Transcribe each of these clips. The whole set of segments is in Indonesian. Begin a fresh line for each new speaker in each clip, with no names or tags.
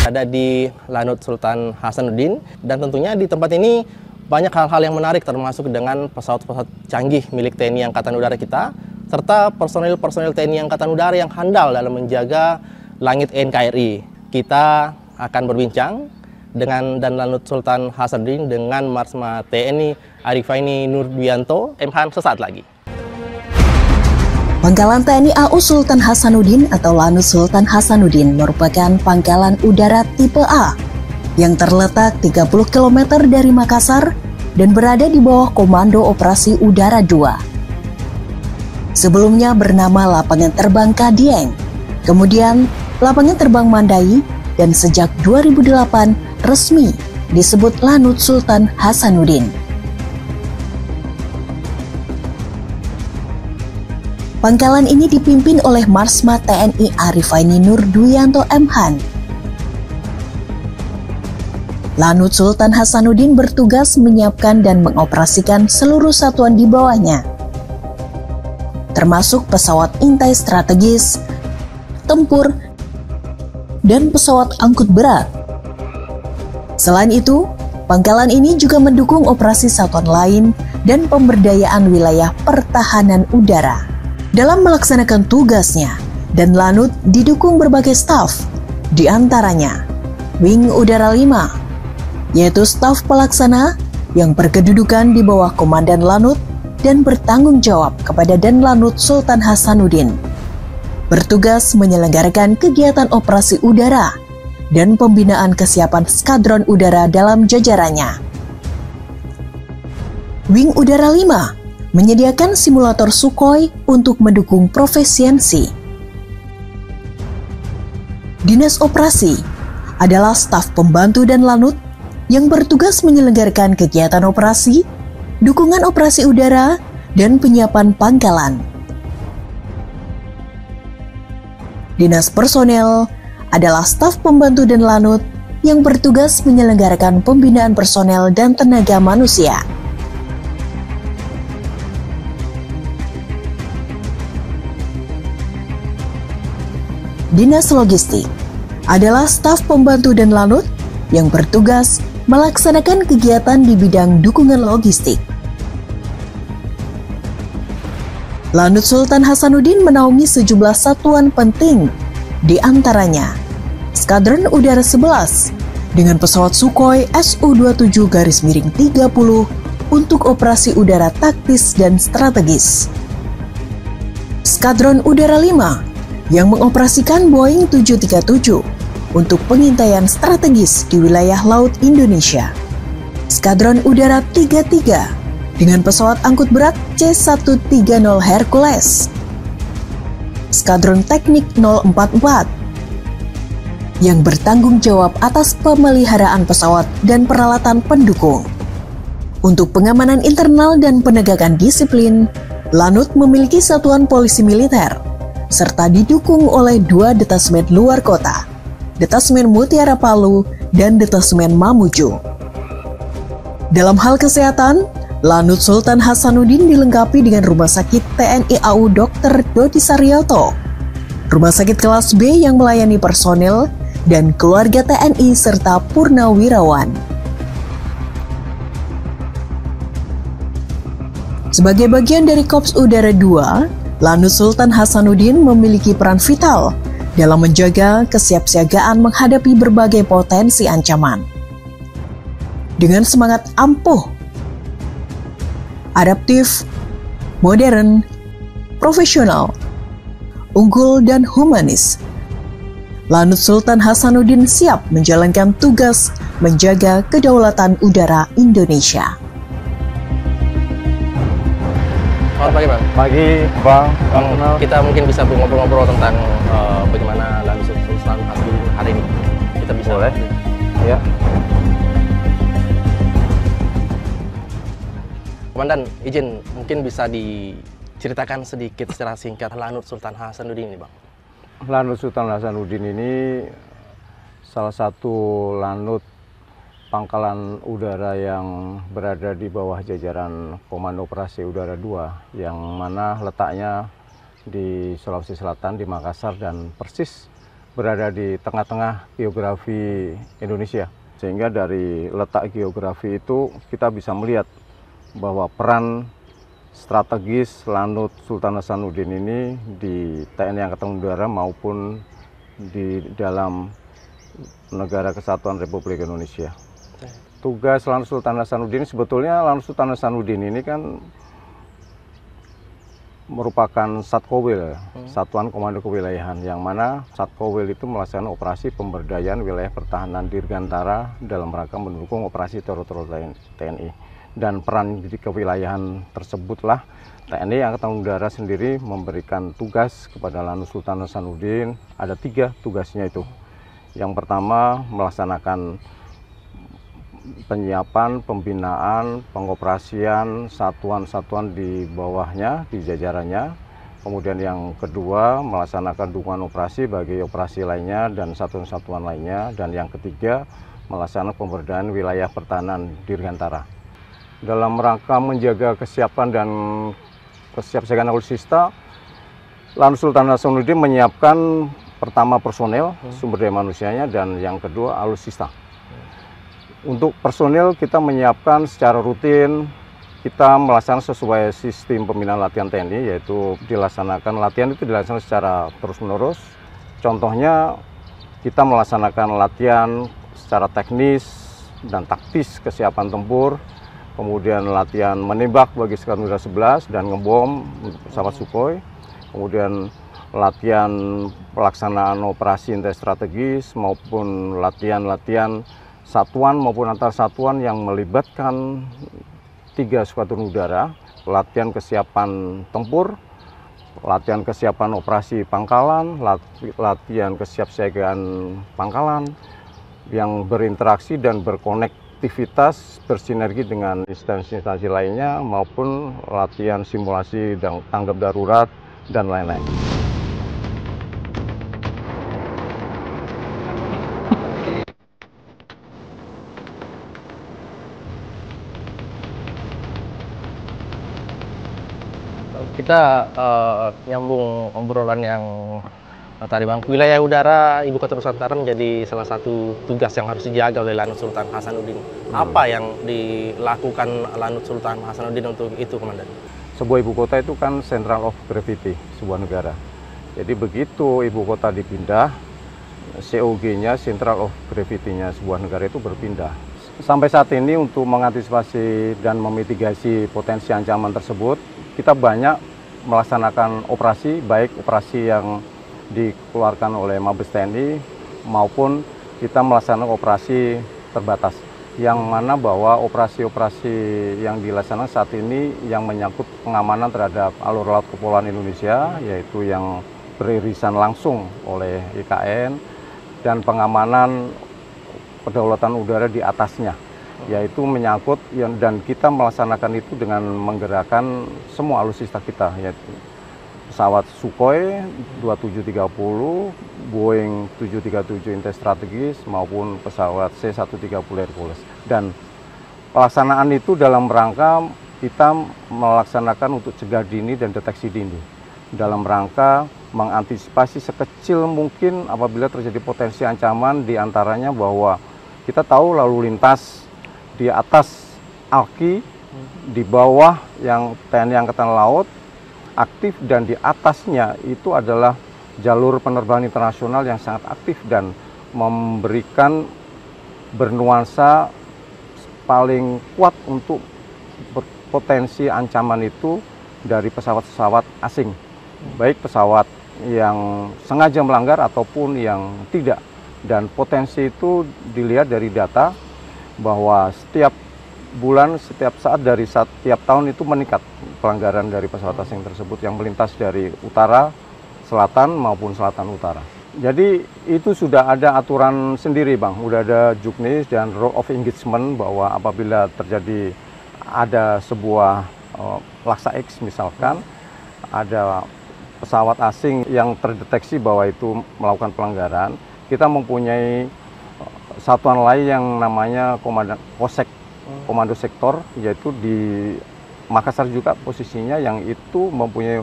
Ada di Lanut Sultan Hasanuddin, dan tentunya di tempat ini banyak hal-hal yang menarik termasuk dengan pesawat-pesawat canggih milik TNI Angkatan Udara kita, serta personil-personil TNI Angkatan Udara yang handal dalam menjaga langit NKRI. Kita akan berbincang dengan dan Lanut Sultan Hasanuddin dengan Marsma TNI Arifaini Nurdwianto, MHAN sesaat lagi.
Pangkalan TNI AU Sultan Hasanuddin atau Lanut Sultan Hasanuddin merupakan pangkalan udara tipe A yang terletak 30 km dari Makassar dan berada di bawah Komando Operasi Udara 2. Sebelumnya bernama Lapangan Terbang Kadieng, kemudian Lapangan Terbang Mandai, dan sejak 2008 resmi disebut Lanut Sultan Hasanuddin. Pangkalan ini dipimpin oleh Marsma TNI Arifaini Nurdwianto MHAN. Lanut Sultan Hasanuddin bertugas menyiapkan dan mengoperasikan seluruh satuan di bawahnya, termasuk pesawat intai strategis, tempur, dan pesawat angkut berat. Selain itu, pangkalan ini juga mendukung operasi satuan lain dan pemberdayaan wilayah pertahanan udara. Dalam melaksanakan tugasnya, dan Lanut didukung berbagai staf, di antaranya Wing Udara 5, yaitu staf pelaksana yang berkedudukan di bawah Komandan Lanut dan bertanggung jawab kepada Danlanut Sultan Hasanuddin, bertugas menyelenggarakan kegiatan operasi udara dan pembinaan kesiapan skadron udara dalam jajarannya. Wing Udara 5 menyediakan simulator Sukhoi untuk mendukung profesiensi. Dinas Operasi adalah staf pembantu dan Lanut yang bertugas menyelenggarakan kegiatan operasi, dukungan operasi udara, dan penyiapan pangkalan. Dinas Personel adalah staf pembantu dan Lanut yang bertugas menyelenggarakan pembinaan personel dan tenaga manusia. Dinas Logistik adalah staf pembantu dan Lanut yang bertugas melaksanakan kegiatan di bidang dukungan logistik. Lanut Sultan Hasanuddin menaungi sejumlah satuan penting, di antaranya Skadron Udara 11 dengan pesawat Sukhoi Su-27-30 untuk operasi udara taktis dan strategis. Skadron Udara 5 yang mengoperasikan Boeing 737 untuk pengintaian strategis di wilayah laut Indonesia. Skadron Udara 33 dengan pesawat angkut berat C-130 Hercules. Skadron Teknik 044 yang bertanggung jawab atas pemeliharaan pesawat dan peralatan pendukung. Untuk pengamanan internal dan penegakan disiplin, Lanut memiliki satuan polisi militer, serta didukung oleh 2 detasmen luar kota, Detasmen Mutiara Palu dan Detasmen Mamuju. Dalam hal kesehatan, Lanut Sultan Hasanuddin dilengkapi dengan Rumah Sakit TNI AU Dr. Dodi Saryoto, Rumah Sakit kelas B yang melayani personel dan keluarga TNI serta purnawirawan. Sebagai bagian dari Korps Udara 2, Lanut Sultan Hasanuddin memiliki peran vital dalam menjaga kesiapsiagaan menghadapi berbagai potensi ancaman. Dengan semangat ampuh, adaptif, modern, profesional, unggul, dan humanis, Lanut Sultan Hasanuddin siap menjalankan tugas menjaga kedaulatan udara Indonesia.
Selamat pagi, Bang.
Pagi, Bang.
Kita mungkin bisa ngobrol-ngobrol tentang bagaimana Lanut Sultan Hasanuddin hari ini. Kita bisa.
Boleh. Ya.
Komandan, izin mungkin bisa diceritakan sedikit secara singkat Lanut Sultan Hasanuddin ini, Bang.
Lanut Sultan Hasanuddin ini salah satu lanut pangkalan udara yang berada di bawah jajaran Komando Operasi Udara 2, yang mana letaknya di Sulawesi Selatan, di Makassar, dan persis berada di tengah-tengah geografi Indonesia. Sehingga dari letak geografi itu kita bisa melihat bahwa peran strategis Lanut Sultan Hasanuddin ini di TNI Angkatan Udara maupun di dalam Negara Kesatuan Republik Indonesia. Tugas Lanut Sultan Hasanuddin, sebetulnya Lanut Sultan Hasanuddin ini kan merupakan Satkowil, Satuan Komando Kewilayahan, yang mana Satkowil itu melaksanakan operasi pemberdayaan wilayah pertahanan Dirgantara dalam rangka mendukung operasi teritorial TNI. Dan peran di kewilayahan tersebutlah TNI Angkatan Udara sendiri memberikan tugas kepada Lanut Sultan Hasanuddin. Ada 3 tugasnya itu. Yang pertama, melaksanakan penyiapan, pembinaan, pengoperasian satuan-satuan di bawahnya, di jajarannya. Kemudian yang kedua, melaksanakan dukungan operasi bagi operasi lainnya dan satuan-satuan lainnya. Dan yang ketiga, melaksanakan pemberdayaan wilayah pertahanan Dirgantara. Dalam rangka menjaga kesiapan dan kesiapsiagaan alutsista, Lanut Sultan Hasanuddin menyiapkan pertama personel, sumber daya manusianya, dan yang kedua alutsista. Untuk personel kita menyiapkan secara rutin, kita melaksanakan sesuai sistem pembinaan latihan TNI, yaitu latihan itu dilaksanakan secara terus-menerus. Contohnya kita melaksanakan latihan secara teknis dan taktis kesiapan tempur, kemudian latihan menembak bagi Skadron Udara 11 dan ngebom pesawat Sukhoi, kemudian latihan pelaksanaan operasi intai strategis maupun latihan-latihan satuan maupun antar satuan yang melibatkan 3 skadron udara, latihan kesiapan tempur, latihan kesiapan operasi pangkalan, latihan kesiapsiagaan pangkalan yang berinteraksi dan berkonektivitas, bersinergi dengan instansi-instansi lainnya, maupun latihan simulasi dan tanggap darurat dan lain-lain.
Kita nyambung obrolan yang tadi Bang. Wilayah udara Ibu Kota Nusantara menjadi salah satu tugas yang harus dijaga oleh Lanut Sultan Hasanuddin. Apa yang dilakukan Lanut Sultan Hasanuddin untuk itu, Komandan?
Sebuah ibu kota itu kan central of gravity sebuah negara. Jadi begitu ibu kota dipindah, COG-nya, central of gravity-nya sebuah negara itu berpindah. Sampai saat ini untuk mengantisipasi dan memitigasi potensi ancaman tersebut, kita banyak melaksanakan operasi, baik operasi yang dikeluarkan oleh Mabes TNI maupun kita melaksanakan operasi terbatas. Yang mana bahwa operasi-operasi yang dilaksanakan saat ini yang menyangkut pengamanan terhadap alur laut kepulauan Indonesia, yaitu yang beririsan langsung oleh IKN, dan pengamanan kedaulatan udara di atasnya, yaitu menyangkut dan kita melaksanakan itu dengan menggerakkan semua alutsista kita, yaitu pesawat Sukhoi 2730, Boeing 737 intai strategis maupun pesawat C-130 Hercules. Dan pelaksanaan itu dalam rangka kita melaksanakan untuk cegah dini dan deteksi dini, dalam rangka mengantisipasi sekecil mungkin apabila terjadi potensi ancaman, diantaranya bahwa kita tahu lalu lintas di atas ALKI, di bawah yang TNI Angkatan Laut aktif, dan di atasnya itu adalah jalur penerbangan internasional yang sangat aktif dan memberikan bernuansa paling kuat untuk berpotensi ancaman itu dari pesawat-pesawat asing, baik pesawat yang sengaja melanggar ataupun yang tidak. Dan potensi itu dilihat dari data bahwa setiap bulan, setiap saat, dari setiap tahun itu meningkat pelanggaran dari pesawat asing tersebut yang melintas dari utara, selatan maupun selatan utara. Jadi itu sudah ada aturan sendiri, Bang. Udah ada juknis dan rule of engagement bahwa apabila terjadi ada sebuah laksa X misalkan, ada pesawat asing yang terdeteksi bahwa itu melakukan pelanggaran, kita mempunyai satuan lain yang namanya komando sektor, yaitu di Makassar juga posisinya, yang itu mempunyai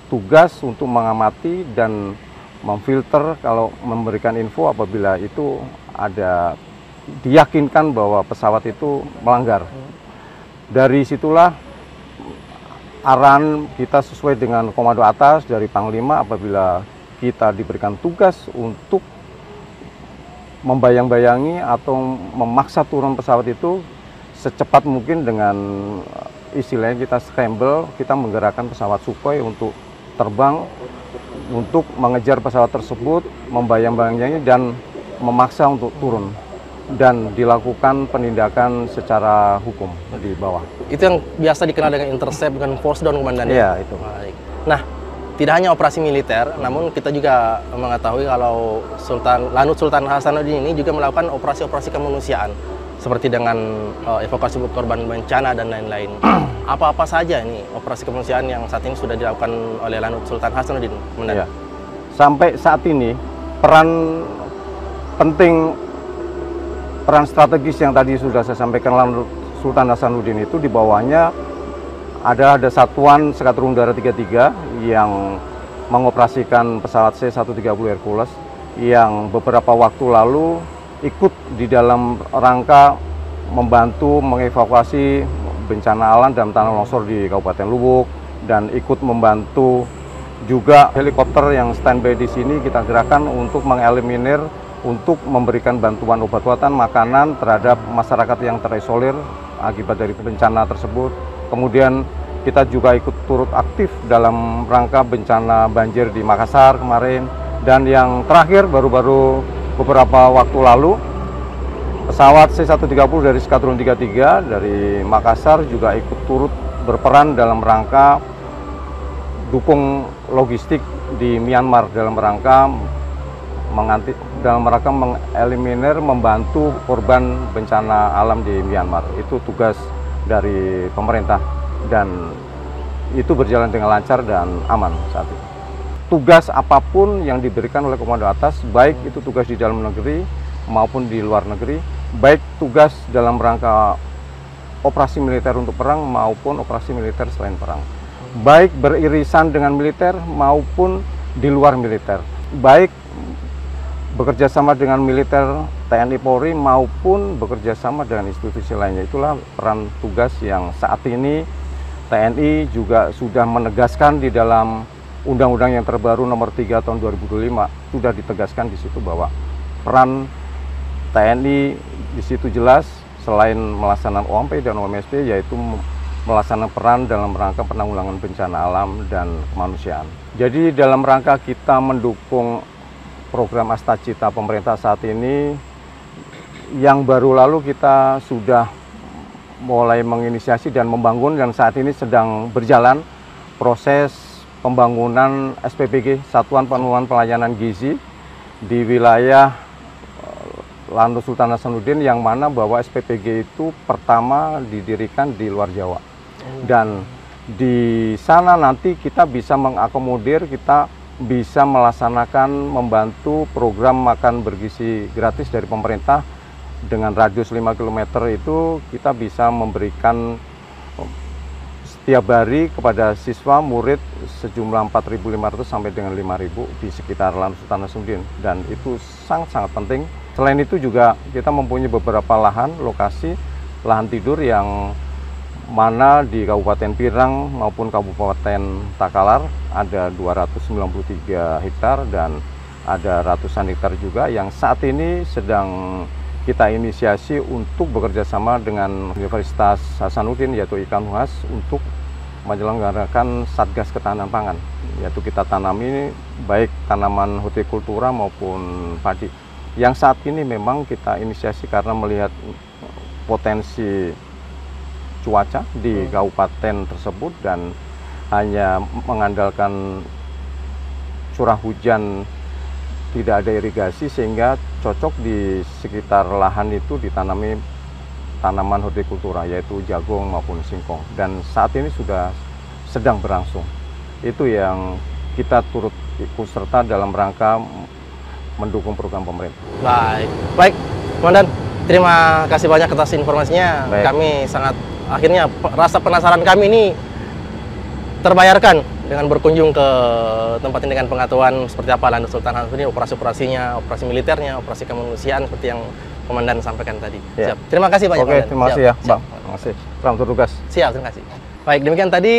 tugas untuk mengamati dan memfilter kalau memberikan info apabila itu ada diyakinkan bahwa pesawat itu melanggar. Dari situlah arahan kita sesuai dengan komando atas dari Panglima apabila kita diberikan tugas untuk membayang-bayangi atau memaksa turun pesawat itu secepat mungkin dengan istilahnya kita scramble, kita menggerakkan pesawat Sukhoi untuk terbang untuk mengejar pesawat tersebut, membayang-bayangi dan memaksa untuk turun dan dilakukan penindakan secara hukum di bawah.
Itu yang biasa dikenal dengan intercept, dengan force down, Komandan.
Iya, itu.
Baik. Nah, tidak hanya operasi militer, namun kita juga mengetahui kalau Lanut Sultan Hasanuddin ini juga melakukan operasi-operasi kemanusiaan, seperti dengan evakuasi korban bencana dan lain-lain. Apa-apa saja ini operasi kemanusiaan yang saat ini sudah dilakukan oleh Lanut Sultan Hasanuddin, Komandan?
Iya. Sampai saat ini peran penting, peran strategis yang tadi sudah saya sampaikan Lanut Sultan Hasanuddin itu di bawahnya ada satuan Skadron Udara 33 yang mengoperasikan pesawat C-130 Hercules yang beberapa waktu lalu ikut di dalam rangka membantu mengevakuasi bencana alam dan tanah longsor di Kabupaten Luwuk, dan ikut membantu juga helikopter yang standby di sini kita gerakkan untuk mengeliminir, untuk memberikan bantuan obat-obatan, makanan terhadap masyarakat yang terisolir akibat dari bencana tersebut. Kemudian kita juga ikut turut aktif dalam rangka bencana banjir di Makassar kemarin. Dan yang terakhir baru-baru beberapa waktu lalu pesawat C-130 dari Skadron 33 dari Makassar juga ikut turut berperan dalam rangka dukung logistik di Myanmar dalam rangka mengeliminir, membantu korban bencana alam di Myanmar. Itu tugas dari pemerintah dan itu berjalan dengan lancar dan aman saat itu. Tugas apapun yang diberikan oleh komando atas, baik itu tugas di dalam negeri maupun di luar negeri, baik tugas dalam rangka operasi militer untuk perang maupun operasi militer selain perang, baik beririsan dengan militer maupun di luar militer, baik bekerja sama dengan militer TNI Polri maupun bekerja sama dengan institusi lainnya. Itulah peran tugas yang saat ini TNI juga sudah menegaskan di dalam Undang-Undang yang terbaru nomor 3 tahun 2025, sudah ditegaskan di situ bahwa peran TNI di situ jelas selain melaksanakan OMP dan OMSP, yaitu melaksanakan peran dalam rangka penanggulangan bencana alam dan kemanusiaan. Jadi dalam rangka kita mendukung program Astacita pemerintah saat ini, yang baru lalu kita sudah mulai menginisiasi dan membangun, dan saat ini sedang berjalan proses pembangunan SPPG, Satuan Penurunan Pelayanan Gizi, di wilayah Lanut Sultan Hasanuddin, yang mana bahwa SPPG itu pertama didirikan di luar Jawa. Dan di sana nanti kita bisa mengakomodir, kita bisa melaksanakan, membantu program makan bergizi gratis dari pemerintah dengan radius 5 km itu. Kita bisa memberikan setiap hari kepada siswa murid sejumlah 4.500 sampai dengan 5.000 di sekitar Lanut Sultan Hasanuddin, dan itu sangat-sangat penting. Selain itu juga kita mempunyai beberapa lokasi lahan tidur yang mana di Kabupaten Pirang maupun Kabupaten Takalar ada 293 hektar dan ada ratusan hektar juga yang saat ini sedang kita inisiasi untuk bekerja sama dengan Universitas Hasanuddin, yaitu IKANUHAS, untuk menyelenggarakan Satgas Ketahanan Pangan, yaitu kita tanami baik tanaman hortikultura maupun padi. Yang saat ini memang kita inisiasi karena melihat potensi cuaca di kabupaten tersebut dan hanya mengandalkan curah hujan, tidak ada irigasi, sehingga cocok di sekitar lahan itu ditanami tanaman hortikultura, yaitu jagung maupun singkong, dan saat ini sudah sedang berlangsung. Itu yang kita turut ikut serta dalam rangka mendukung program pemerintah.
Baik, Komandan, terima kasih banyak atas informasinya.
Baik.
Kami sangat, akhirnya rasa penasaran kami ini terbayarkan dengan berkunjung ke tempat ini dengan pengetahuan seperti apa Lanut Sultan Hasanuddin, operasi-operasinya, operasi militernya, operasi kemanusiaan seperti yang Komandan sampaikan tadi.
Ya.
Siap. Terima kasih banyak,
Oke,
Komandan.
terima kasih
Siap.
ya, Bang. Terima kasih. Selamat bertugas.
Siap, terima kasih. Baik, demikian tadi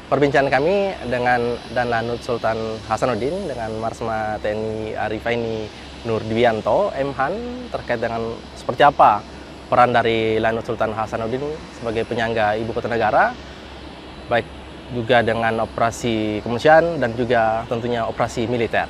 perbincangan kami dengan Dan Lanut Sultan Hasanuddin dengan Marsma TNI Arifaini Nurdwianto, MHAN, terkait dengan seperti apa peran dari Lanut Sultan Hasanuddin sebagai penyangga ibu kota negara, baik juga dengan operasi kemanusiaan dan juga tentunya operasi militer.